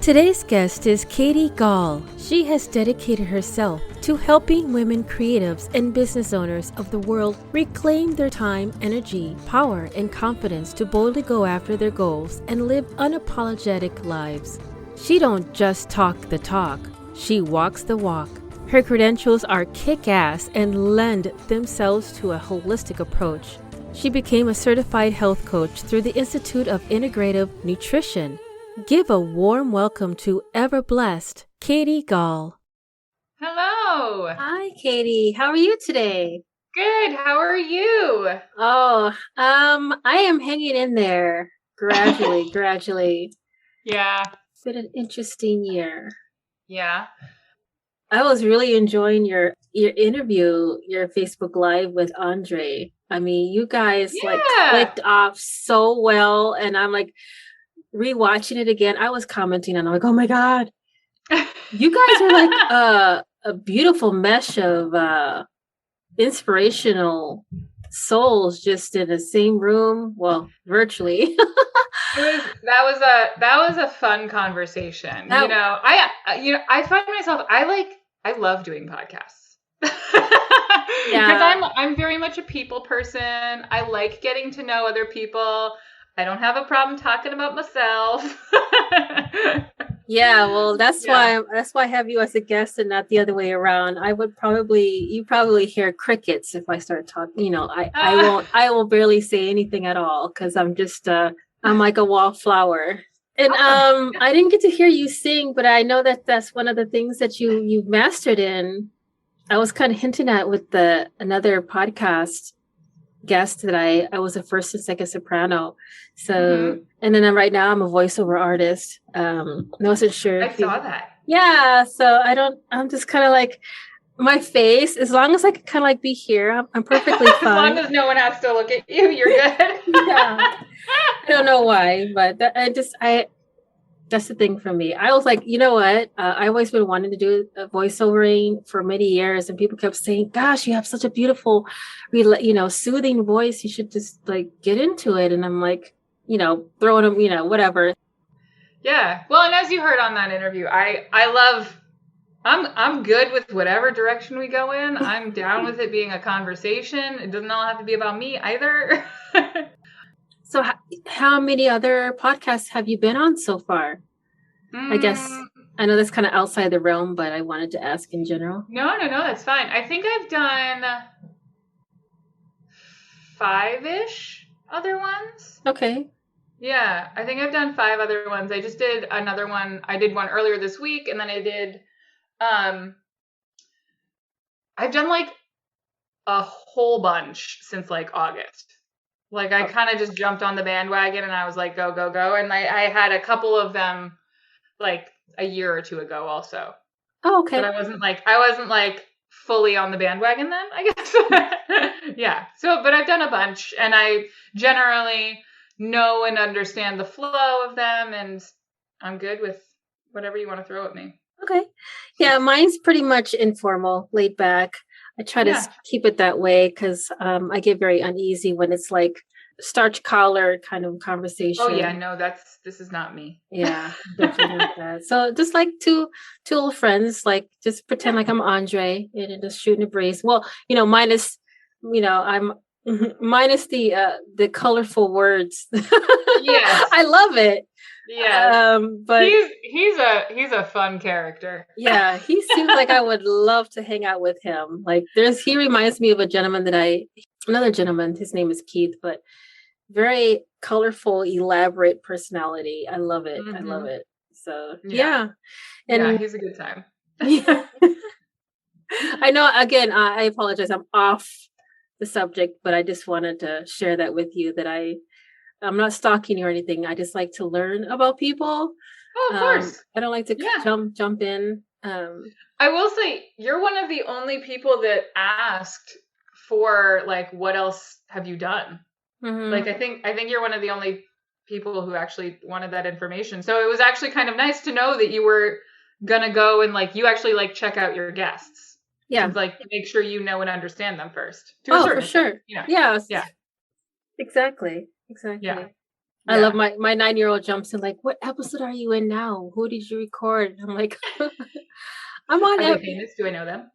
Today's guest is Katie Gall. She has dedicated herself to helping women creatives and business owners of the world reclaim their time, energy, power, and confidence to boldly go after their goals and live unapologetic lives. She don't just talk the talk, she walks the walk. Her credentials are kick-ass and lend themselves to a holistic approach. She became a certified health coach through the Institute of Integrative Nutrition. Give a warm welcome to ever blessed Katie Gall. Hello. Hi, Katie. How are you today? Good. How are you? I am hanging in there gradually. Yeah. It's been an interesting year. Yeah. I was really enjoying your interview, your Facebook Live with Andre. I mean, you guys clicked off so well, and I'm like rewatching it again. I was commenting and I'm like, oh my God, you guys are like a beautiful mesh of inspirational souls just in the same room. Well, virtually. That was a fun conversation. I find myself, I love doing podcasts. Because I'm very much a people person. I like getting to know other people. I don't have a problem talking about myself. Yeah, well, that's why I have you as a guest and not the other way around. You probably hear crickets if I start talking. You know, I will barely say anything at all because I'm just I'm like a wallflower. And I didn't get to hear you sing, but I know that that's one of the things that you mastered in. I was kind of hinting at with another podcast guest that I was a first and second soprano. So, and then right now I'm a voiceover artist. I wasn't sure. I saw that. Yeah. So I'm just kind of like my face, as long as I can kind of like be here, I'm perfectly fine. As long as no one has to look at you, you're good. Yeah. I don't know why, but that's the thing for me. I was like, you know what? I always been wanting to do a voiceovering for many years, and people kept saying, "Gosh, you have such a beautiful, soothing voice. You should just like get into it." And I'm like, throwing them, whatever. Yeah. Well, and as you heard on that interview, I'm good with whatever direction we go in. I'm down with it being a conversation. It doesn't all have to be about me either. So how many other podcasts have you been on so far? I guess I know that's kind of outside the realm, but I wanted to ask in general. No, that's fine. I think I've done 5-ish other ones. Okay. Yeah, I think I've done 5 other ones. I just did another one. I did one earlier this week, and then I did I've done like a whole bunch since like August. Like I kind of just jumped on the bandwagon and I was like, go. And I had a couple of them like a year or two ago also. Oh, okay. But I wasn't like fully on the bandwagon then, I guess. Yeah. So, but I've done a bunch and I generally know and understand the flow of them and I'm good with whatever you want to throw at me. Okay. Yeah, mine's pretty much informal, laid back. I try to keep it that way because I get very uneasy when it's like starch collar kind of conversation. Oh yeah, no, this is not me. Yeah, definitely not that. So just like two old friends, like just pretend like I'm Andre and just shooting a breeze. Well, minus, I'm minus the colorful words. Yes, I love it. Yeah, but he's a fun character. Yeah, he seems like I would love to hang out with him. Like he reminds me of a gentleman another gentleman, his name is Keith, but very colorful, elaborate personality. I love it. I love it. So yeah. And he's a good time. Yeah. I know, again, I apologize. I'm off the subject, but I just wanted to share that with you that I'm not stalking you or anything. I just like to learn about people. Oh, of course. I don't like to jump in. I will say you're one of the only people that asked for like, what else have you done? Mm-hmm. Like, I think you're one of the only people who actually wanted that information. So it was actually kind of nice to know that you were gonna go and like you actually like check out your guests. Yeah. To, like make sure you know and understand them first. For sure. Yeah. Exactly. Yeah. I love my 9-year-old jumps in like, what episode are you in now? Who did you record? I'm like, I'm on. Are they famous? Do I know them?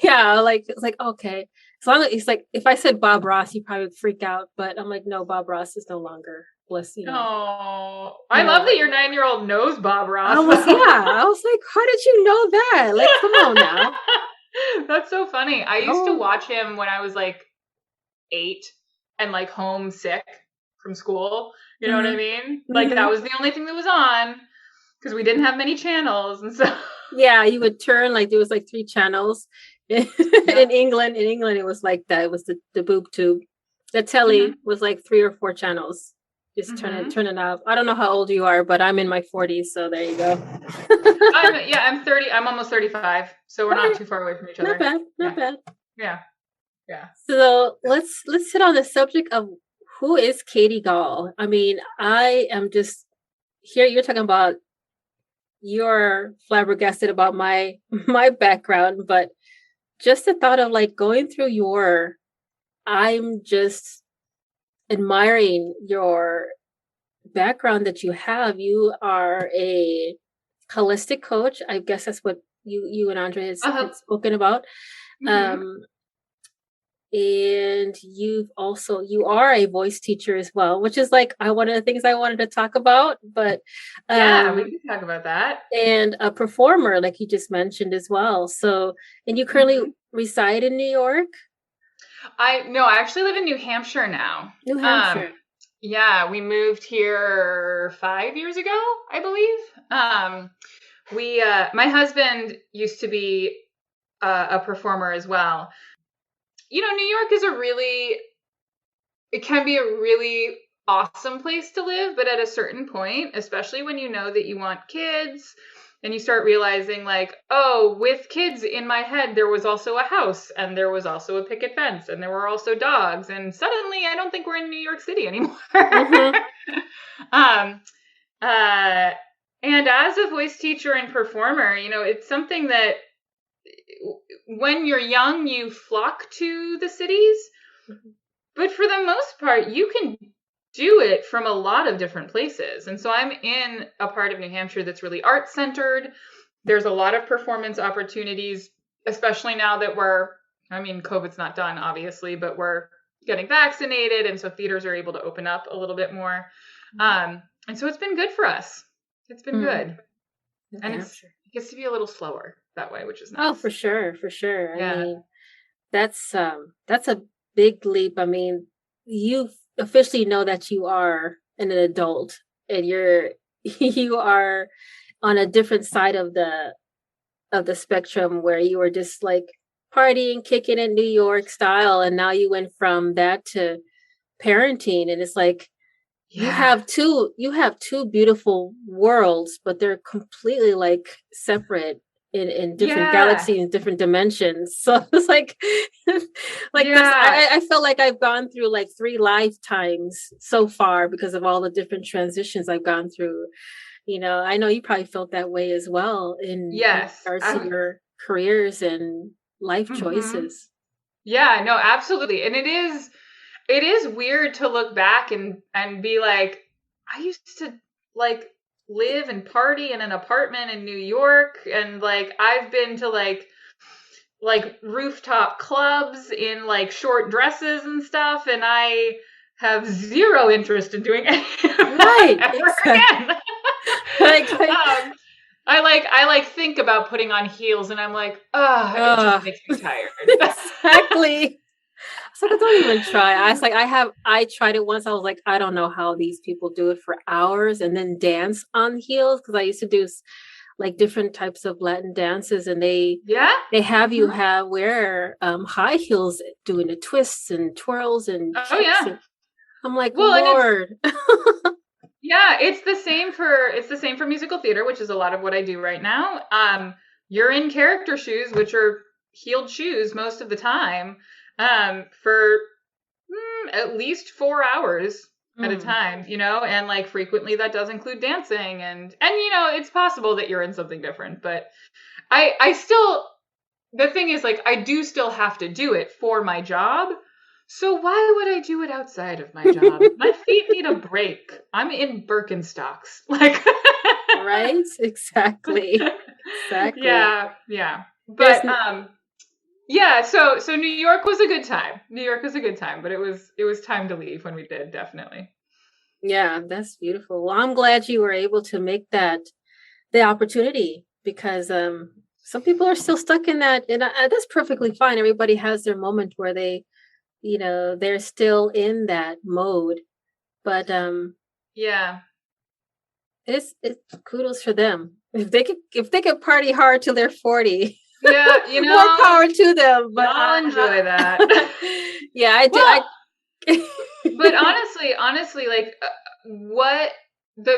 Yeah, like it's like okay. As long as it's like if I said Bob Ross, he probably would freak out. But I'm like, no, Bob Ross is no longer. Bless you. Oh, I love that your 9-year-old knows Bob Ross. I was like, how did you know that? Like, come on now. That's so funny. I used to watch him when I was like 8 and like homesick from school. You know what I mean? Like that was the only thing that was on because we didn't have many channels, and so yeah, you would turn like there was like 3 channels in England. In England, it was like that. It was the boob tube. The telly was like 3 or 4 channels. Just turn it up. I don't know how old you are, but I'm in my 40s, so there you go. I'm 30. I'm almost 35, so we're not too far away from each other. Not bad. Yeah. So let's hit on the subject of who is Katie Gall. I mean, I am just here. You're talking about you're flabbergasted about my background, but just the thought of like going through I'm just admiring your background that you have. You are a holistic coach. I guess that's what you and Andre has spoken about. And you are a voice teacher as well, which is like one of the things I wanted to talk about. But we can talk about that. And a performer, like you just mentioned as well. So, and you currently reside in New York? I actually live in New Hampshire now. New Hampshire. Yeah, we moved here 5 years ago, I believe. My husband used to be a performer as well. You know, New York is it can be a really awesome place to live, but at a certain point, especially when you know that you want kids and you start realizing like, oh, with kids in my head, there was also a house and there was also a picket fence and there were also dogs. And suddenly I don't think we're in New York City anymore. And as a voice teacher and performer, you know, it's something that when you're young, you flock to the cities, but for the most part, you can do it from a lot of different places. And so I'm in a part of New Hampshire that's really art centered. There's a lot of performance opportunities, especially now that COVID's not done, obviously, but we're getting vaccinated. And so theaters are able to open up a little bit more. And so it's been good for us. It's been good. And it gets to be a little slower that way, which is nice. Oh, for sure. Yeah. I mean, that's a big leap. I mean, you officially know that you are an adult and you are on a different side of the spectrum where you were just like partying, kicking in New York style. And now you went from that to parenting. And it's like, you have two beautiful worlds, but they're completely like separate in different galaxies, different dimensions. So it's like I felt like I've gone through like 3 lifetimes so far because of all the different transitions I've gone through. You know, I know you probably felt that way as well in regards to your careers and life choices. Yeah, no, absolutely. And it is weird to look back and be like, I used to like live and party in an apartment in New York, and like I've been to like rooftop clubs in like short dresses and stuff, and I have zero interest in doing any of that ever again. I think about putting on heels, and I'm like, it just makes me tired. Exactly. So I don't even try. I tried it once. I was like, I don't know how these people do it for hours and then dance on heels, because I used to do like different types of Latin dances, and they have you wear high heels doing the twists and twirls and and I'm like, Lord. Yeah, it's the same for musical theater, which is a lot of what I do right now. You're in character shoes, which are heeled shoes most of the time. For at least 4 hours at a time, you know, and like frequently that does include dancing and you know, it's possible that you're in something different, but I still, the thing is like, I do still have to do it for my job. So why would I do it outside of my job? My feet need a break. I'm in Birkenstocks. Like Right? Exactly. Exactly. yeah. There's But yeah, so New York was a good time. New York was a good time, but it was time to leave when we did, definitely. Yeah, that's beautiful. Well, I'm glad you were able to make that the opportunity because some people are still stuck in that, and that's perfectly fine. Everybody has their moment where they, they're still in that mode. But Yeah. it's kudos for them. If they could party hard till they're 40, Yeah, more power to them. But I'll enjoy that. yeah, I do. Well, but honestly, like what the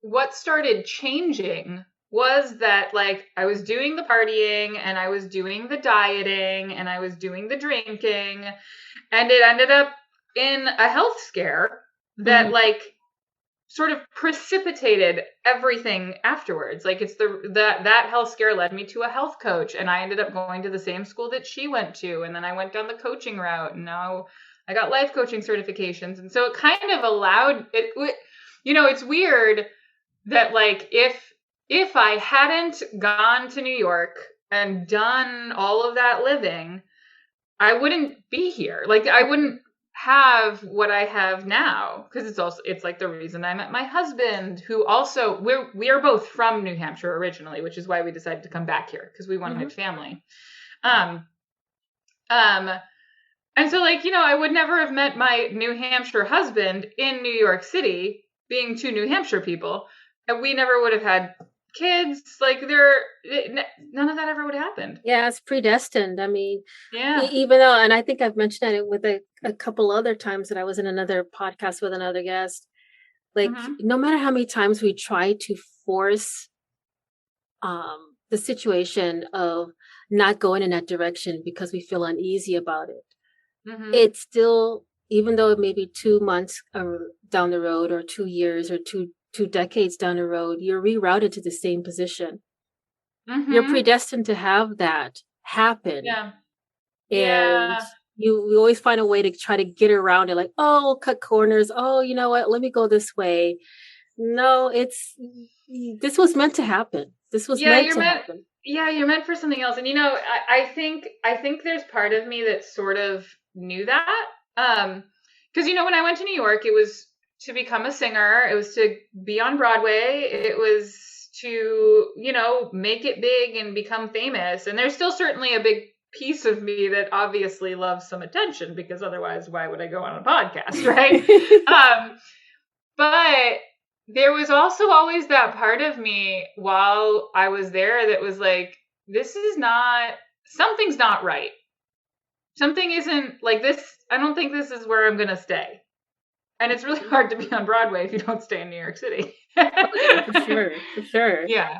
what started changing was that like I was doing the partying and I was doing the dieting and I was doing the drinking, and it ended up in a health scare that like sort of precipitated everything afterwards. Like it's that health scare led me to a health coach, and I ended up going to the same school that she went to, and then I went down the coaching route, and now I got life coaching certifications. And so it kind of allowed it, it's weird that like if I hadn't gone to New York and done all of that living, I wouldn't be here. Like I wouldn't have what I have now, because it's like the reason I met my husband, who also we are both from New Hampshire originally, which is why we decided to come back here, because we wanted family. Um and so like, I would never have met my New Hampshire husband in New York City, being two New Hampshire people, and we never would have had kids. Like none of that ever would have happened. Yeah, it's predestined. I mean, Yeah. even though, and I think I've mentioned it with a couple other times that I was in another podcast with another guest. Like, no matter how many times we try to force the situation of not going in that direction because we feel uneasy about it, it's still, even though it may be 2 months down the road, or 2 years, or two decades down the road, you're rerouted to the same position. You're predestined to have that happen. Yeah. And you always find a way to try to get around it, like, oh, cut corners. Oh, you know what? Let me go this way. No, this was meant to happen. This was meant to happen. Yeah, you're meant for something else. And I think there's part of me that sort of knew that. Because when I went to New York, it was to become a singer. It was to be on Broadway. It was to, make it big and become famous. And there's still certainly a big piece of me that obviously loves some attention, because otherwise why would I go on a podcast, right? But there was also always that part of me while I was there that was like, something's not right. Something isn't like this. I don't think this is where I'm going to stay. And it's really hard to be on Broadway if you don't stay in New York City. Yeah, for sure. Yeah.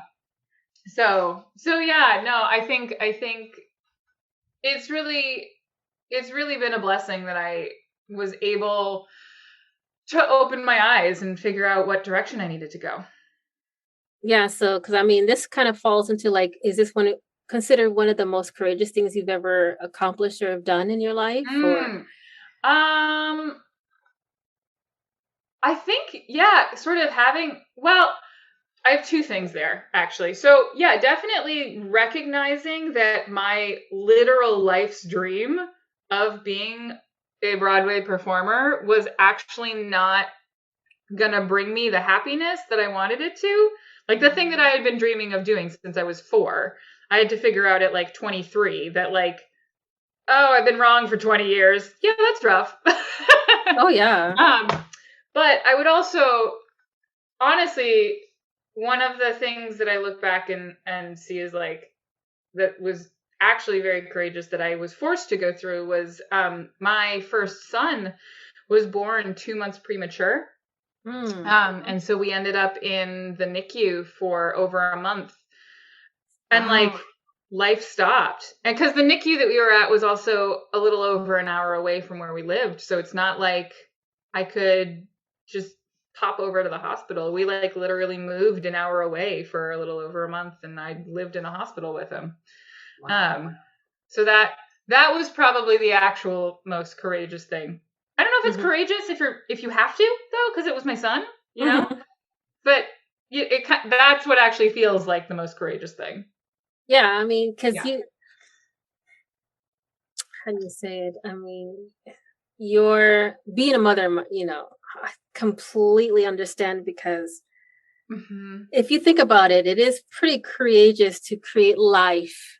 So yeah, no, I think it's really been a blessing that I was able to open my eyes and figure out what direction I needed to go. Yeah. So, because I mean, this kind of falls into like, is this considered one of the most courageous things you've ever accomplished or have done in your life? Or I think, yeah, sort of I have two things there, actually. So, yeah, definitely recognizing that my literal life's dream of being a Broadway performer was actually not gonna bring me the happiness that I wanted it to. Like the thing that I had been dreaming of doing since I was 4, I had to figure out at like 23 that like, oh, I've been wrong for 20 years. Yeah, that's rough. Oh, yeah. But I would also, honestly, one of the things that I look back and see is like, that was actually very courageous that I was forced to go through was my first son was born 2 months premature. And so we ended up in the NICU for over a month. And like life stopped. And because the NICU that we were at was also a little over an hour away from where we lived. So it's not like I could just pop over to the hospital. We like literally moved an hour away for a little over a month, and I lived in a hospital with him. Wow. So that That was probably the actual most courageous thing. I don't know if it's courageous if you have to though, because it was my son, you know. But that's what actually feels like the most courageous thing. Yeah, I mean, because how do you say it? I mean, you're being a mother, you know, I completely understand because if you think about it, it is pretty courageous to create life.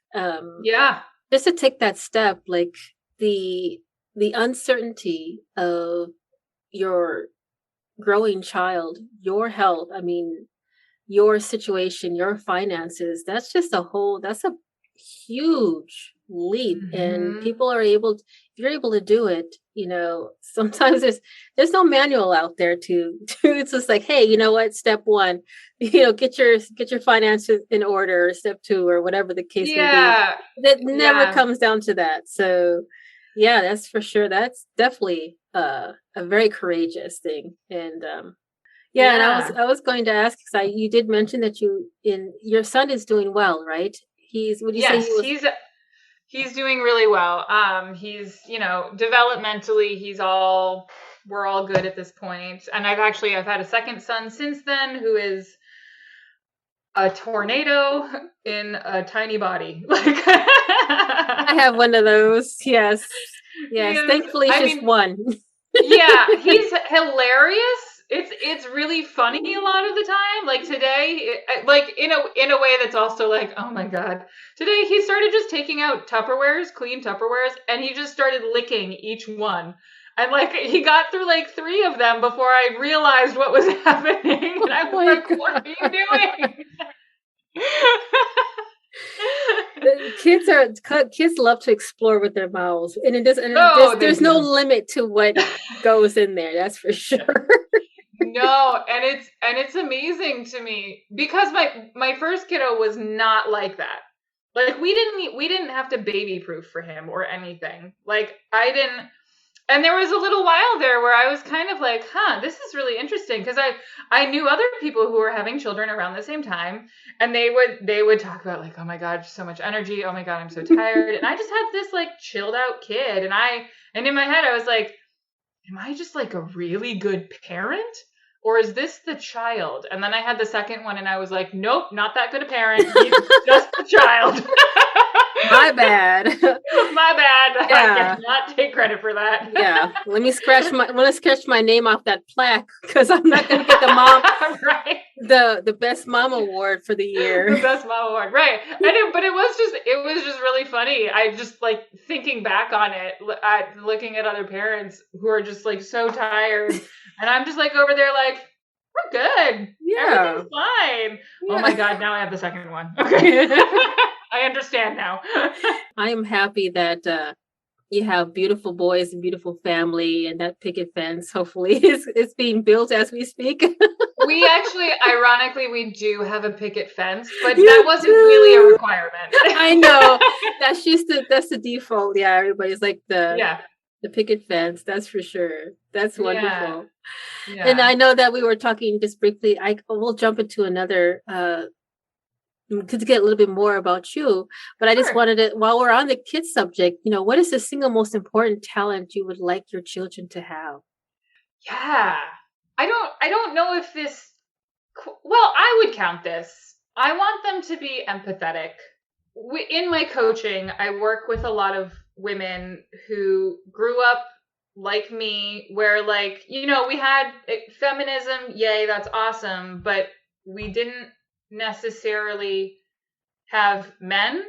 Just to take that step, like the uncertainty of your growing child, your health, I mean, your situation, your finances, that's a huge leap. And people are able to, if you're able to do it, you know, sometimes there's no manual out there to it's just like, hey, you know what, step one, you know, get your finances in order, or step two, or whatever the case may be. That never comes down to that. So yeah, that's for sure. That's definitely a very courageous thing. And and I was going to ask, because you did mention that your son is doing well, right? He's doing really well. He's, you know, developmentally, we're all good at this point. And I've had a second son since then, who is a tornado in a tiny body. I have one of those. Yes. Thankfully, it's just one. He's hilarious. It's really funny a lot of the time. Like today, like in a way that's also like, oh my God. Today he started just taking out clean Tupperwares, and he just started licking each one. And like he got through like 3 of them before I realized what was happening. And I was like, what are you doing? Kids love to explore with their mouths, and there's no limit to what goes in there. That's for sure. No, and it's amazing to me because my first kiddo was not like that. Like we didn't have to baby proof for him or anything. Like I didn't. And there was a little while there where I was kind of like, this is really interesting, because I knew other people who were having children around the same time, and they would talk about like, oh my God, so much energy. Oh my God, I'm so tired. And I just had this like chilled out kid, and in my head I was like, am I just like a really good parent? Or is this the child? And then I had the second one and I was like, nope, not that good a parent. He's just the child. My bad. My bad. Yeah. I cannot take credit for that. Yeah. Let me scratch my name off that plaque, because I'm not going to get the mom right. the best mom award for the year. The best mom award, right? But it was just really funny. I just like thinking back on it, looking at other parents who are just like so tired, and I'm just like over there like, we're good. Yeah, everything's fine. Yeah. Oh my God! Now I have the second one. Okay. I understand now. I am happy that you have beautiful boys and beautiful family, and that picket fence hopefully is being built as we speak. We actually, ironically, we do have a picket fence, but that wasn't really a requirement. I know. That's the default. Yeah, everybody's like the picket fence. That's for sure. That's wonderful. Yeah. And I know that we were talking just briefly. We'll jump into another to get a little bit more about you, but I just wanted to, while we're on the kids subject, you know, what is the single most important talent you would like your children to have? Yeah, I don't know if this, well, I would count this. I want them to be empathetic. In my coaching, I work with a lot of women who grew up like me, where like, you know, we had feminism, yay, that's awesome, but we didn't necessarily have men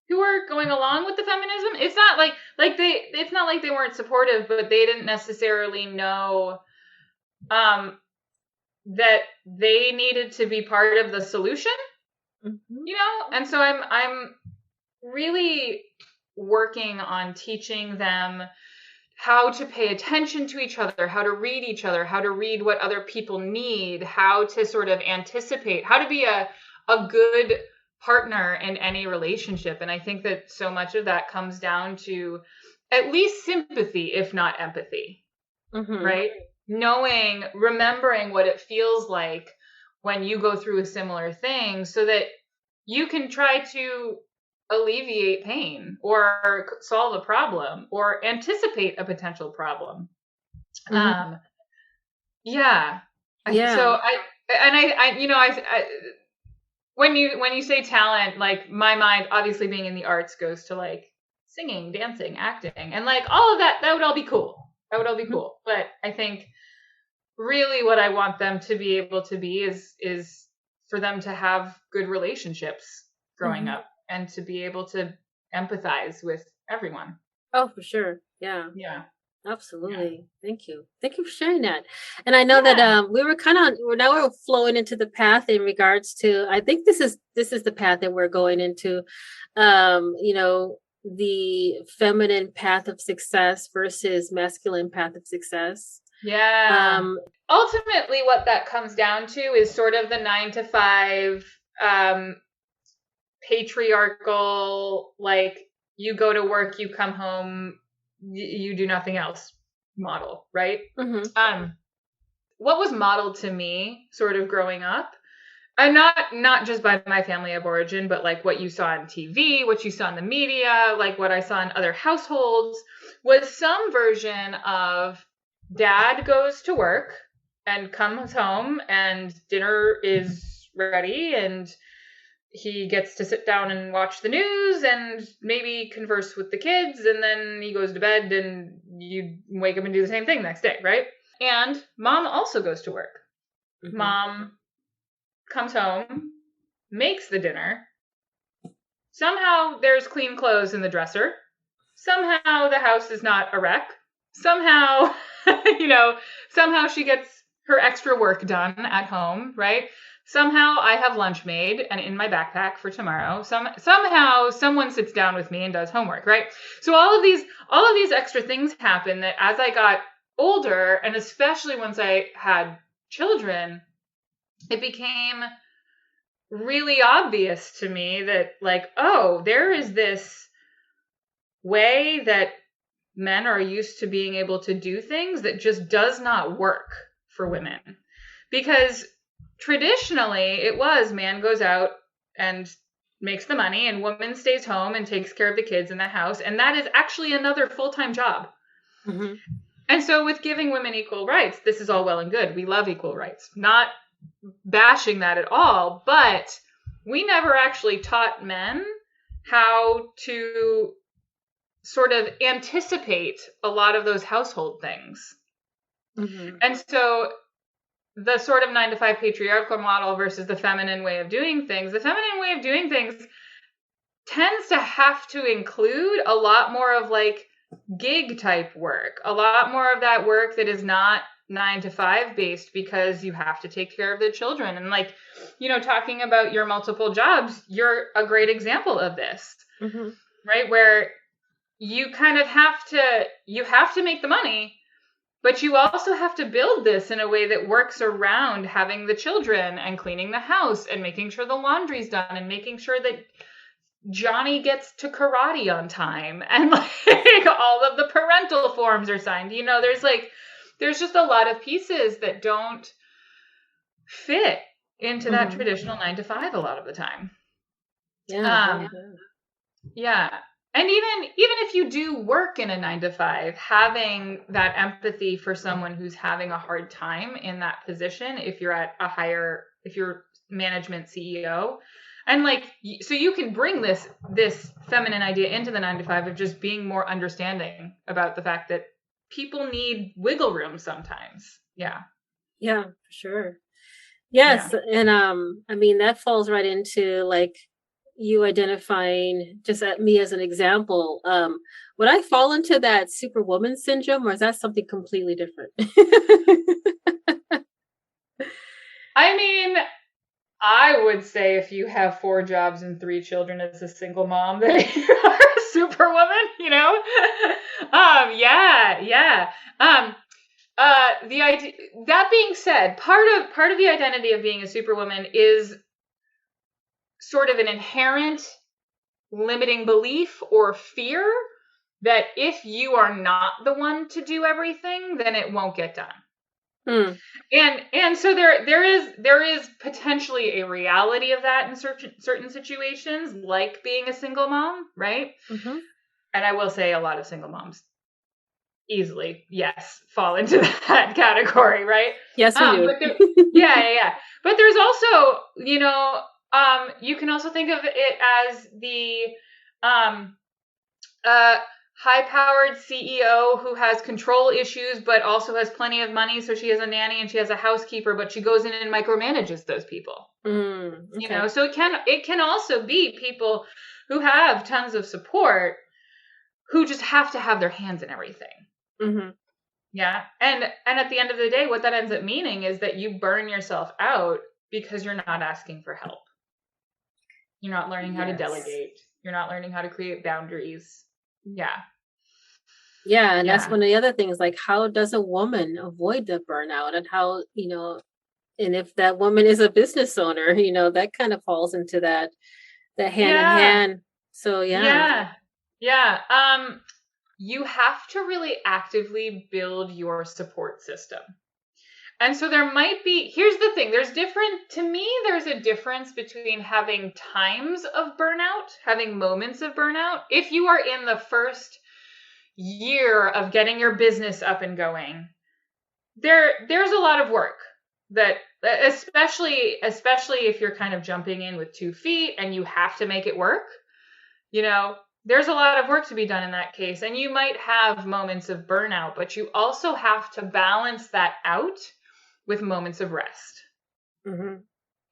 who were going along with the feminism. It's not it's not like they weren't supportive, but they didn't necessarily know that they needed to be part of the solution. You know? And so I'm really working on teaching them how to pay attention to each other, how to read each other, how to read what other people need, how to sort of anticipate, how to be a good partner in any relationship. And I think that so much of that comes down to at least sympathy, if not empathy, right? Remembering what it feels like when you go through a similar thing, so that you can try to alleviate pain or solve a problem or anticipate a potential problem. Mm-hmm. Yeah. When you say talent, like my mind, obviously being in the arts, goes to like singing, dancing, acting, and like all of that. That would all be cool. That would all be cool. But I think really what I want them to be able to be is for them to have good relationships growing up and to be able to empathize with everyone. Oh, for sure. Yeah. Yeah. Absolutely. Yeah. Thank you for sharing that. And I know that we were we're flowing into the path in regards to, I think this is the path that we're going into, the feminine path of success versus masculine path of success. Yeah. Ultimately what that comes down to is sort of the 9-to-5 patriarchal, like you go to work, you come home, you do nothing else model, right? Mm-hmm. What was modeled to me sort of growing up, and not just by my family of origin, but like what you saw on TV, what you saw in the media, like what I saw in other households, was some version of dad goes to work and comes home and dinner is ready and he gets to sit down and watch the news and maybe converse with the kids, and then he goes to bed and you wake up and do the same thing next day, right? And mom also goes to work. Mm-hmm. Mom comes home, makes the dinner. Somehow there's clean clothes in the dresser. Somehow the house is not a wreck. Somehow, somehow she gets her extra work done at home, right? Somehow I have lunch made and in my backpack for tomorrow. Somehow someone sits down with me and does homework, right? So all of these extra things happen that as I got older, and especially once I had children, it became really obvious to me that like, oh, there is this way that men are used to being able to do things that just does not work for women. Because traditionally it was man goes out and makes the money and woman stays home and takes care of the kids in the house. And that is actually another full-time job. Mm-hmm. And so with giving women equal rights, this is all well and good. We love equal rights. Not bashing that at all, but we never actually taught men how to sort of anticipate a lot of those household things. Mm-hmm. And so the sort of 9-to-5 patriarchal model versus the feminine way of doing things, the feminine way of doing things tends to have to include a lot more of like gig type work, a lot more of that work that is not 9-to-5 based, because you have to take care of the children. And like, talking about your multiple jobs, you're a great example of this, mm-hmm. right? Where you kind of have to make the money, but you also have to build this in a way that works around having the children and cleaning the house and making sure the laundry's done and making sure that Johnny gets to karate on time and like all of the parental forms are signed. There's just a lot of pieces that don't fit into that traditional 9-to-5 a lot of the time. Yeah. Yeah. And even if you do work in a 9-to-5, having that empathy for someone who's having a hard time in that position, if you're management CEO, and like, so you can bring this feminine idea into the 9-to-5 of just being more understanding about the fact that people need wiggle room sometimes. Yeah. Yeah, for sure. Yes. Yeah. And I mean, that falls right into like you identifying just at me as an example. Would I fall into that Superwoman syndrome, or is that something completely different? I mean, I would say if you have 4 jobs and 3 children as a single mom, that you are a superwoman, Yeah. The idea, that being said, part of the identity of being a superwoman is sort of an inherent limiting belief or fear that if you are not the one to do everything, then it won't get done. And so there is potentially a reality of that in certain situations, like being a single mom, right? Mm-hmm. And I will say a lot of single moms easily, yes, fall into that category, right? Yes, we do. But yeah. But there's also, you can also think of it as the high-powered CEO who has control issues, but also has plenty of money. So she has a nanny and she has a housekeeper, but she goes in and micromanages those people. Okay. So it can also be people who have tons of support who just have to have their hands in everything. Mm-hmm. Yeah. And at the end of the day, what that ends up meaning is that you burn yourself out because you're not asking for help. You're not learning how to delegate. You're not learning how to create boundaries. Yeah. Yeah. And that's one of the other things, like, how does a woman avoid the burnout, and how, and if that woman is a business owner, that kind of falls into that hand in hand. So, Yeah. You have to really actively build your support system. And so there might be, here's the thing, there's a difference between having times of burnout, having moments of burnout. If you are in the first year of getting your business up and going, there's a lot of work that, especially if you're kind of jumping in with 2 feet and you have to make it work, there's a lot of work to be done in that case. And you might have moments of burnout, but you also have to balance that out with moments of rest. Mm-hmm.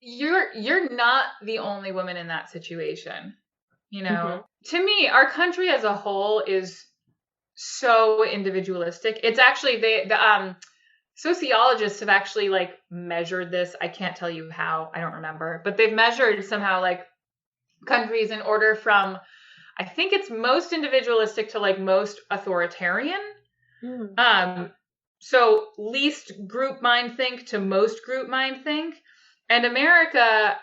You're not the only woman in that situation. Mm-hmm. To me, our country as a whole is so individualistic. It's actually the sociologists have actually measured this. I can't tell you how, I don't remember, but they've measured somehow countries in order from, I think it's most individualistic to most authoritarian. So least group mind think to most group mind think. And America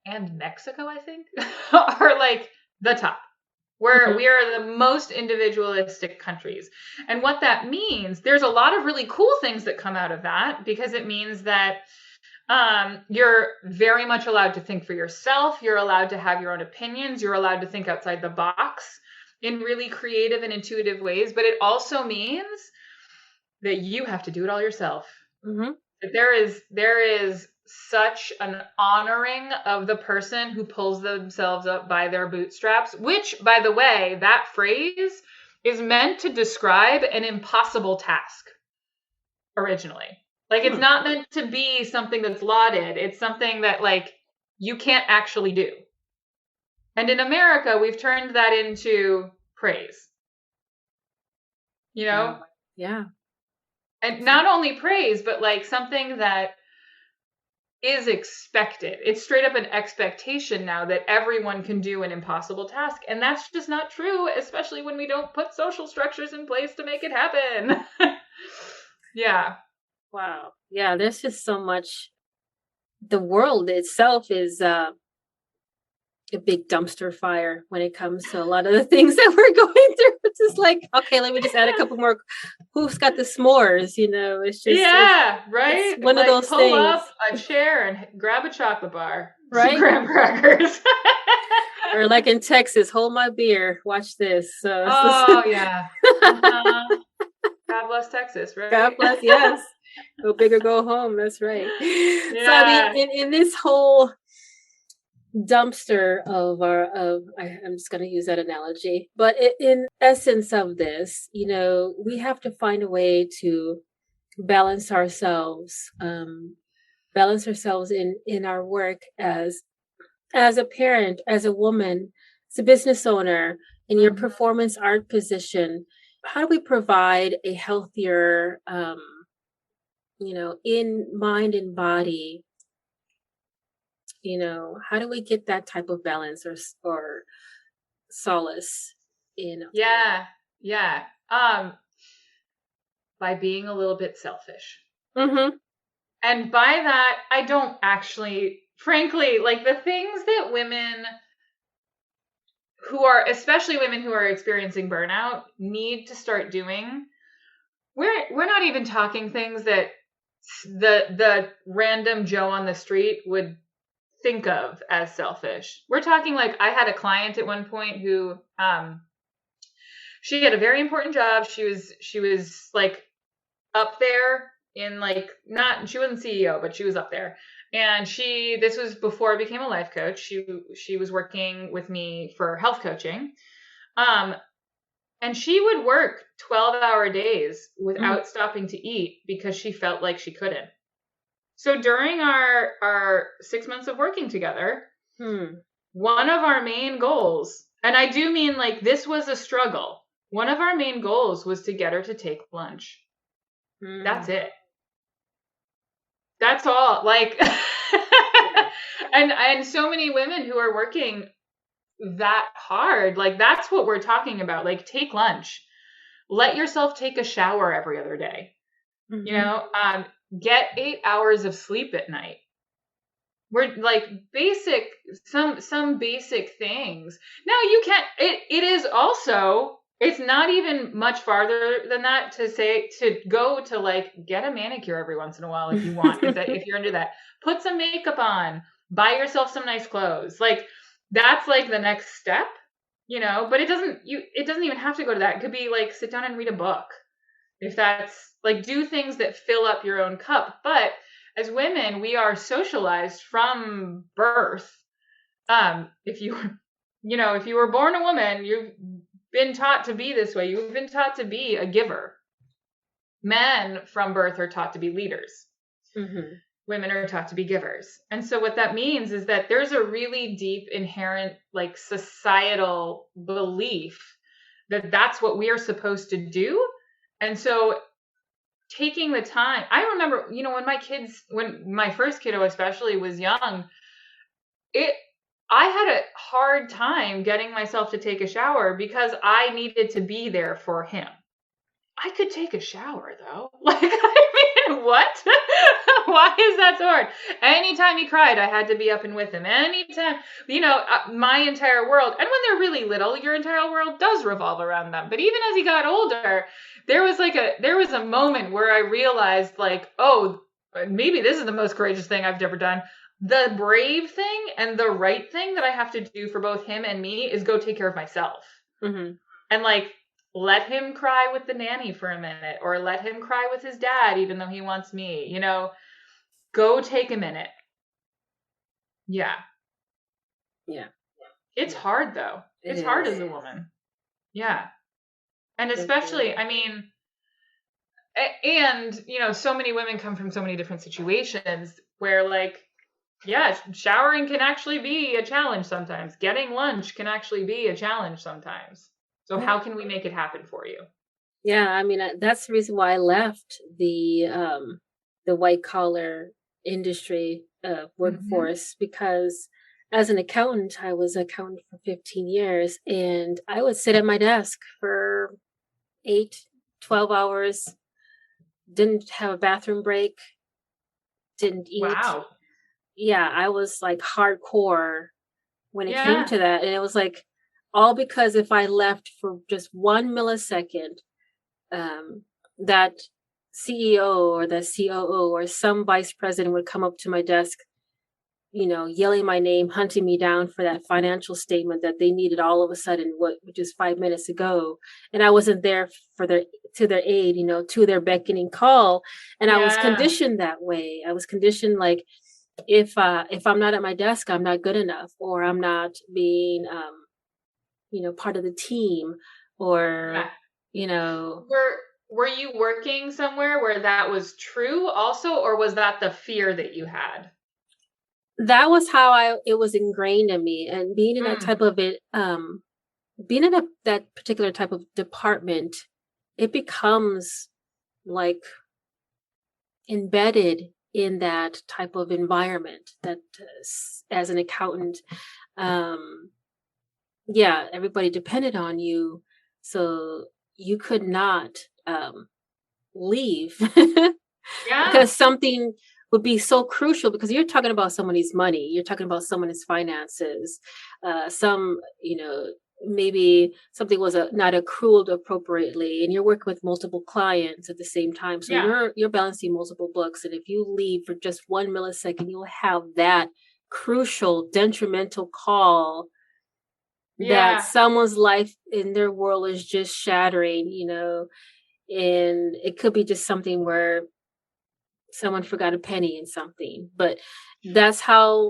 and Mexico, I think, are the top, where we are the most individualistic countries. And what that means, there's a lot of really cool things that come out of that, because it means that you're very much allowed to think for yourself. You're allowed to have your own opinions. You're allowed to think outside the box in really creative and intuitive ways. But it also means that you have to do it all yourself. Mm-hmm. That there is such an honoring of the person who pulls themselves up by their bootstraps, which, by the way, that phrase is meant to describe an impossible task originally. It's not meant to be something that's lauded. It's something that you can't actually do. And in America, we've turned that into praise. Yeah. And not only praise, but something that is expected. It's straight up an expectation now that everyone can do an impossible task. And that's just not true, especially when we don't put social structures in place to make it happen. Yeah. Wow. Yeah, there's just so much. The world itself is a big dumpster fire when it comes to a lot of the things that we're going through. It's just okay, let me just add a couple more. Who's got the s'mores? It's just right. It's one of those pull things. Pull up a chair and grab a chocolate bar, right? Some graham crackers, or in Texas, hold my beer. Watch this. Yeah. Uh-huh. God bless Texas, right? God bless. Yes. Go big or go home. That's right. Yeah. So I mean, in this whole dumpster I'm just going to use that analogy, but in essence of this, we have to find a way to balance ourselves in our work as a parent, as a woman, as a business owner, in your performance art position. How do we provide a healthier in mind and body? How do we get that type of balance or solace in? Yeah. By being a little bit selfish. Mm-hmm. And by that, I don't actually, frankly, the things that women especially women who are experiencing burnout, need to start doing. We're not even talking things that the random Joe on the street would think of as selfish. We're talking like I had a client at one point who she had a very important job. She was like up there in like she wasn't CEO, but she was up there. And this was before I became a life coach. She was working with me for health coaching. And she would work 12-hour days without stopping to eat because she felt like she couldn't. So during our 6 months of working together, one of our main goals, and I do mean like this was a struggle. One of our main goals was to get her to take lunch. That's it. That's all. Like, and so many women who are working that hard, like that's what we're talking about. Like, take lunch, let yourself take a shower every other day. You know, get 8 hours of sleep at night. We're like some basic things. Now you can't. It is also. It's not even much farther than that to go to like get a manicure every once in a while if you want, if you're into that. Put some makeup on, buy yourself some nice clothes. Like that's like the next step, you know, but it doesn't even have to go to that. It could be like sit down and read a book. If that's like do things that fill up your own cup. But as women, we are socialized from birth. If you were born a woman, you've been taught to be this way. You've been taught to be a giver. Men from birth are taught to be leaders. Women are taught to be givers. And so what that means is that there's a really deep inherent like societal belief that that's what we are supposed to do. And so taking the time, I remember, you know, when my first kiddo especially was young, I had a hard time getting myself to take a shower because I needed to be there for him. I could take a shower though. Like, I mean, what? Why is that so hard? Anytime he cried, I had to be up and with him. Anytime, you know, my entire world, and when they're really little, your entire world does revolve around them. But even as he got older, there was a moment where I realized like, oh, maybe this is the most courageous thing I've ever done. The brave thing and the right thing that I have to do for both him and me is go take care of myself. And like, let him cry with the nanny for a minute, or let him cry with his dad, even though he wants me, you know, go take a minute. Yeah. It's hard though. It's hard as a woman. Yeah. And especially, I mean, and you know, so many women come from so many different situations where like, yeah, showering can actually be a challenge sometimes. Getting lunch can actually be a challenge sometimes. So how can we make it happen for you? Yeah, I mean, that's the reason why I left the white collar industry workforce, because as an accountant, I was an accountant for 15 years, and I would sit at my desk for 8-12 hours, didn't have a bathroom break, didn't eat. Wow. Yeah, I was like hardcore when it came to that. And it was like, all because if I left for just 1 millisecond, that CEO or the COO or some vice president would come up to my desk, you know, yelling my name, hunting me down for that financial statement that they needed all of a sudden, which is 5 minutes ago. And I wasn't there to their aid, you know, to their beckoning call. And I was conditioned that way. I was conditioned like, if I'm not at my desk, I'm not good enough, or I'm not being, you know, part of the team, or, you know. Were you working somewhere where that was true also, or was that the fear that you had? That was how it was ingrained in me, and being in that type of being in that particular type of department, it becomes like embedded in that type of environment that as an accountant, everybody depended on you, so you could not leave because something would be so crucial, because you're talking about somebody's money, you're talking about someone's finances, some, you know, maybe something was not accrued appropriately, and you're working with multiple clients at the same time, so you're balancing multiple books, and if you leave for just 1 millisecond, you'll have that crucial detrimental call that someone's life in their world is just shattering, and it could be just something where someone forgot a penny in something, but that's how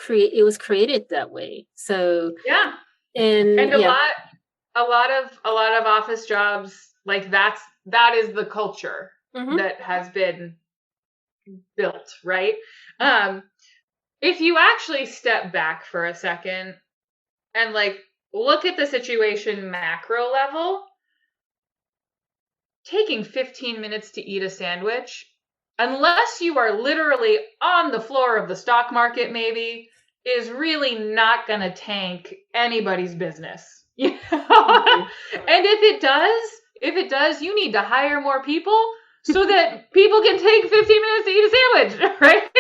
it was created that way. So and a lot of office jobs, like that is the culture that has been built, right? If you actually step back for a second and like look at the situation macro level, taking 15 minutes to eat a sandwich, unless you are literally on the floor of the stock market, maybe, is really not going to tank anybody's business. And if it does, you need to hire more people so that people can take 15 minutes to eat a sandwich, right?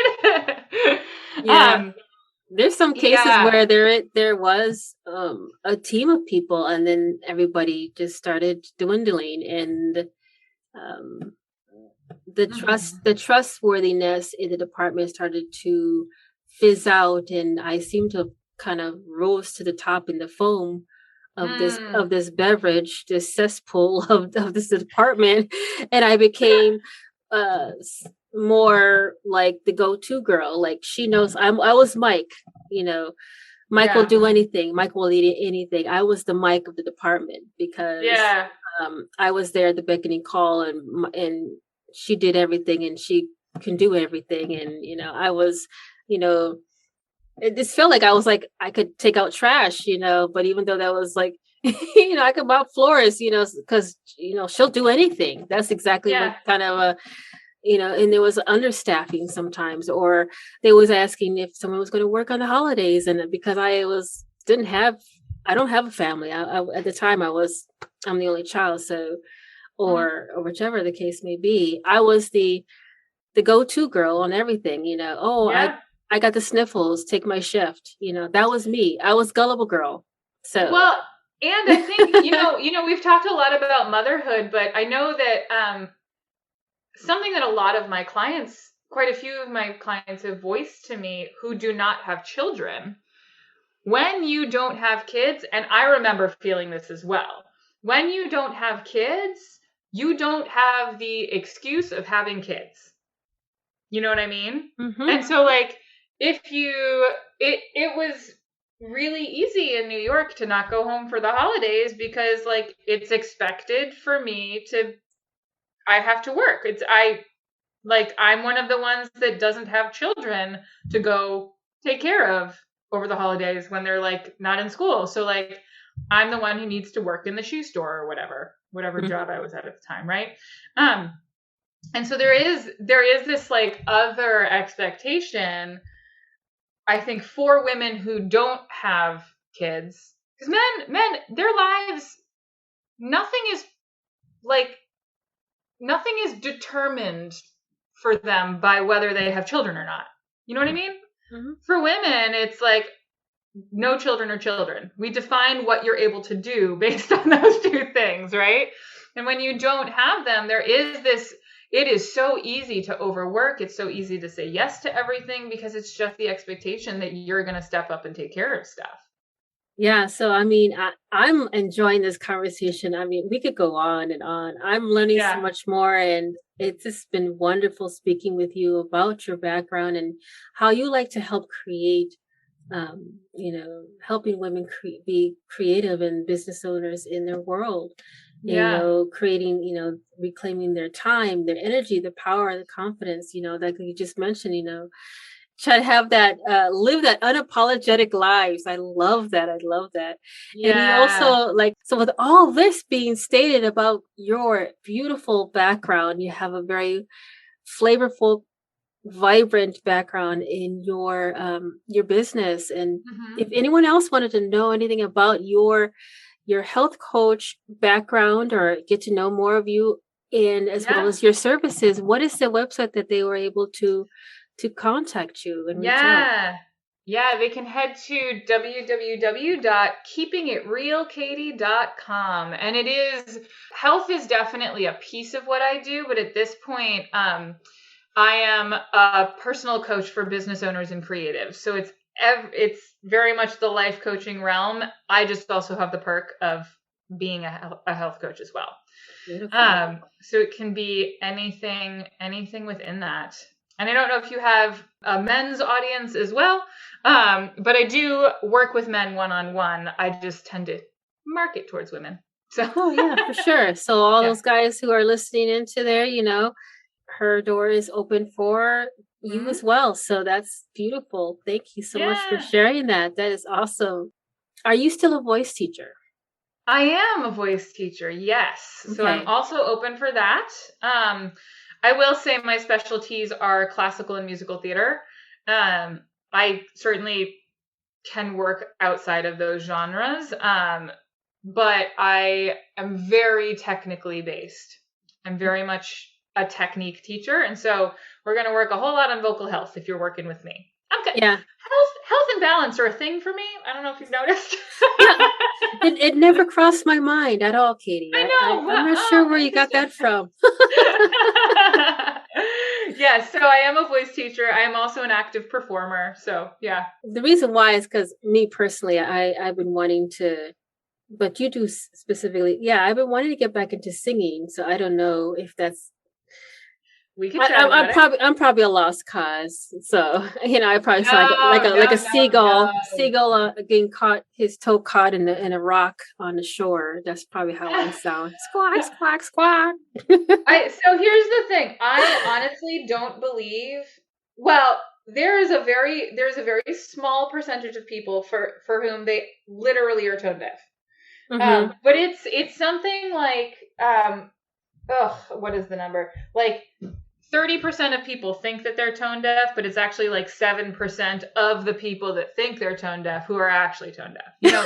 There's some cases where there was a team of people, and then everybody just started dwindling, and the trustworthiness in the department started to fizz out, and I seem to have kind of rose to the top in the foam of this beverage, this cesspool of this department, and I became more like the go-to girl. Like, she knows I was Mike, Mike will do anything. Mike will eat anything. I was the Mike of the department because I was there at the beckoning call, and she did everything, and she can do everything. And, I was, it just felt like I was like, I could take out trash, but even though that was like, I could mop floors, because, she'll do anything. That's exactly what kind of and there was understaffing sometimes, or they was asking if someone was going to work on the holidays. And because I don't have a family. At the time I'm the only child. So, or whichever the case may be, I was the go-to girl on everything, I got the sniffles, take my shift. That was me. I was gullible girl. So, well, and I think, we've talked a lot about motherhood, but I know that, something that a lot of my clients, quite a few of my clients have voiced to me who do not have children, when you don't have kids, and I remember feeling this as well, when you don't have kids, you don't have the excuse of having kids. You know what I mean? Mm-hmm. And so like, it was really easy in New York to not go home for the holidays because like it's expected for me I have to work. I'm one of the ones that doesn't have children to go take care of over the holidays when they're like not in school. So like I'm the one who needs to work in the shoe store or whatever job I was at the time, right? And so there is this like other expectation, I think, for women who don't have kids, because men, their lives, nothing is determined for them by whether they have children or not. You know what I mean? Mm-hmm. For women, it's like no children or children. We define what you're able to do based on those two things, right? And when you don't have them, there is this, it is so easy to overwork. It's so easy to say yes to everything because it's just the expectation that you're going to step up and take care of stuff. Yeah. So, I mean, I'm enjoying this conversation. I mean, we could go on and on. I'm learning so much more, and it's just been wonderful speaking with you about your background and how you like to help create, helping women be creative and business owners in their world. Creating, reclaiming their time, their energy, the power, the confidence, like you just mentioned, try to have that, live that unapologetic lives. I love that. Yeah. And you also so with all this being stated about your beautiful background, you have a very flavorful, vibrant background in your business. And if anyone else wanted to know anything about your health coach background or get to know more of you and as well as your services, what is the website that they were able to contact you and reach out? Yeah, they can head to www.keepingitrealkatie.com. And health is definitely a piece of what I do, but at this point, I am a personal coach for business owners and creatives. So it's very much the life coaching realm. I just also have the perk of being a health coach as well. Beautiful. So it can be anything within that. And I don't know if you have a men's audience as well, but I do work with men one-on-one. I just tend to market towards women. So yeah, for sure. So all those guys who are listening into there, her door is open for you as well. So that's beautiful. Thank you so much for sharing that. That is awesome. Are you still a voice teacher? I am a voice teacher, yes. Okay. So I'm also open for that. I will say my specialties are classical and musical theater. I certainly can work outside of those genres, but I am very technically based. I'm very much a technique teacher, and so we're going to work a whole lot on vocal health if you're working with me. Okay. Yeah. Health and balance are a thing for me. I don't know if you've noticed. It never crossed my mind at all, Katie. I know. I'm not sure where you got that from. Yes, so I am a voice teacher. I am also an active performer. So, yeah. The reason why is because me personally, I've been wanting to, but you do specifically. Yeah, I've been wanting to get back into singing. So I don't know if that's. We could chat about it. I'm probably a lost cause. So, I probably sound like a seagull getting caught, his toe caught in a rock on the shore. That's probably how I sound. Squawk, squawk, squawk. So here's the thing. I honestly don't believe, well, there's a very small percentage of people for whom they literally are tone deaf. Mm-hmm. But it's something like, what is the number? Like 30% of people think that they're tone deaf, but it's actually like 7% of the people that think they're tone deaf who are actually tone deaf. So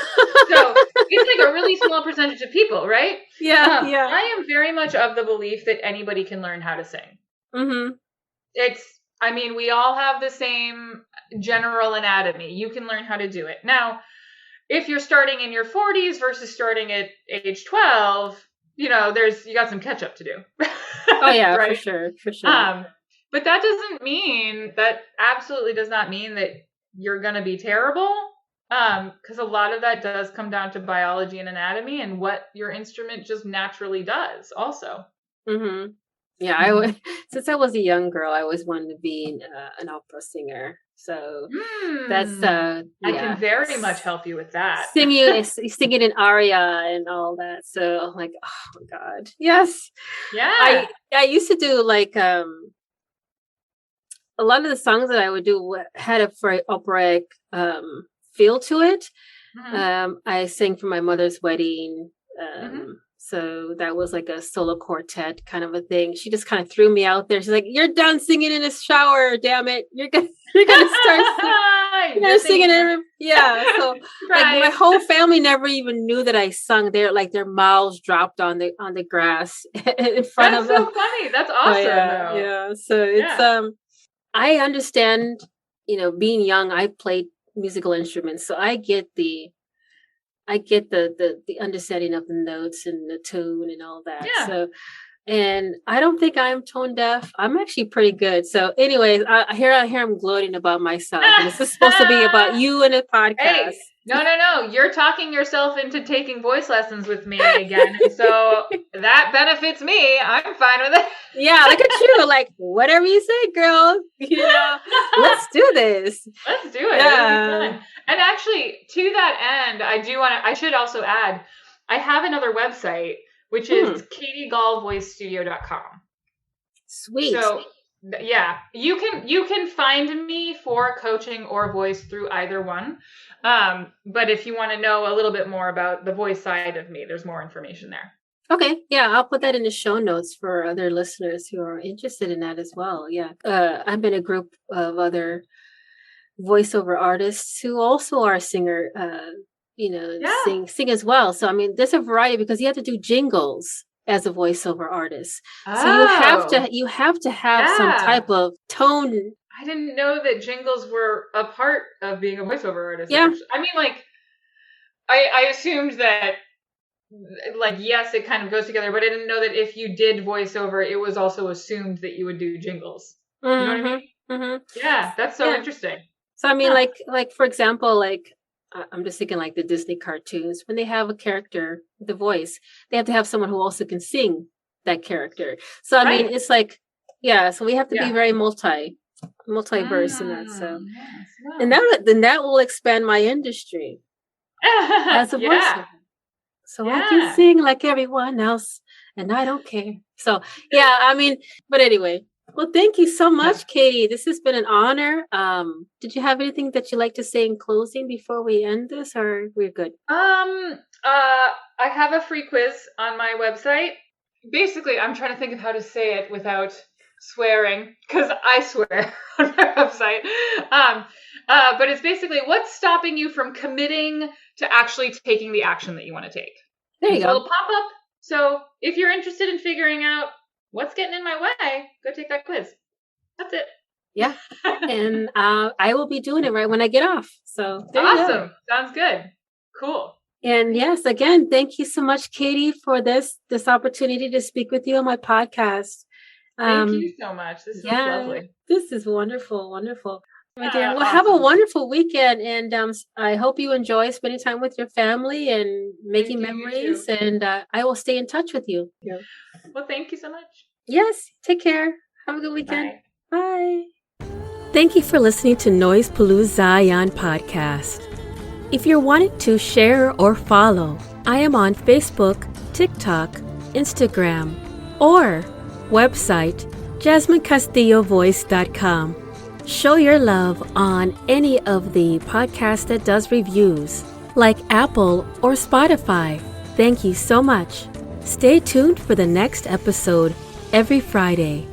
it's like a really small percentage of people, right? Yeah, I am very much of the belief that anybody can learn how to sing. Mm-hmm. We all have the same general anatomy. You can learn how to do it. Now, if you're starting in your 40s versus starting at age 12, you got some catch up to do. Oh yeah, right? for sure. But that absolutely does not mean that you're going to be terrible. Because a lot of that does come down to biology and anatomy and what your instrument just naturally does also. Mm-hmm. Yeah, since I was a young girl, I always wanted to be an opera singer. So that's I can very much help you with that. Singing an aria and all that. So I'm like, oh my God, yes, yeah. I used to do like a lot of the songs that I would do had a very operatic feel to it. Mm-hmm. I sang for my mother's wedding. So that was like a solo quartet kind of a thing. She just kind of threw me out there. She's like, "You're done singing in the shower, damn it! You're gonna start singing." Yeah. So like my whole family never even knew that I sung. Their mouths dropped on the grass in front of them. That's so funny. That's awesome. Yeah. So it's I understand. Being young, I played musical instruments, so I get the understanding of the notes and the tone and all that. Yeah. So, and I don't think I'm tone deaf. I'm actually pretty good. So anyways, here I'm gloating about myself. And this is supposed to be about you in a podcast. Hey, no. You're talking yourself into taking voice lessons with me again. So that benefits me. I'm fine with it. Yeah, look at you. Like, whatever you say, girl. Let's do this. Let's do it. Yeah. And actually, to that end, I should also add, I have another website, which is katiegallvoicestudio.com. Sweet. So, yeah, you can find me for coaching or voice through either one. But if you want to know a little bit more about the voice side of me, there's more information there. Okay. Yeah, I'll put that in the show notes for other listeners who are interested in that as well. Yeah. I'm in a group of other voiceover artists who also are singer, sing as well. So, there's a variety because you have to do jingles as a voiceover artist. So you have to have some type of tone I didn't know that jingles were a part of being a voiceover artist. Yeah. Actually. I mean, like, I assumed that, like, yes, it kind of goes together, but I didn't know that if you did voiceover, it was also assumed that you would do jingles. You know what I mean? Mm-hmm. Yeah, that's so interesting. So I mean, like for example, like I'm just thinking like the Disney cartoons, when they have a character, the voice, they have to have someone who also can sing that character. So I mean, it's like, so we have to be very multiverse in that. So, and that will expand my industry as a voiceover. So I can sing like everyone else, and I don't care. So I mean, but anyway. Well, thank you so much, Katie. This has been an honor. Did you have anything that you'd like to say in closing before we end this, or we're good? I have a free quiz on my website. Basically, I'm trying to think of how to say it without swearing, because I swear on my website. But it's basically, what's stopping you from committing to actually taking the action that you want to take? There you go. It'll pop up. So if you're interested in figuring out what's getting in my way, go take that quiz. That's it. Yeah. And I will be doing it right when I get off. So awesome. Sounds good. Cool. And yes, again, thank you so much, Katie, for this opportunity to speak with you on my podcast. Thank you so much. This is lovely. This is wonderful. Wonderful. My dear. Well, have a wonderful weekend. And I hope you enjoy spending time with your family and making memories. And I will stay in touch with you. Yeah. Well, thank you so much. Yes. Take care. Have a good weekend. Bye. Thank you for listening to Noise Palooza Zion podcast. If you're wanting to share or follow, I am on Facebook, TikTok, Instagram, or website JasmineCastilloVoice.com. Show your love on any of the podcasts that does reviews, like Apple or Spotify. Thank you so much. Stay tuned for the next episode every Friday.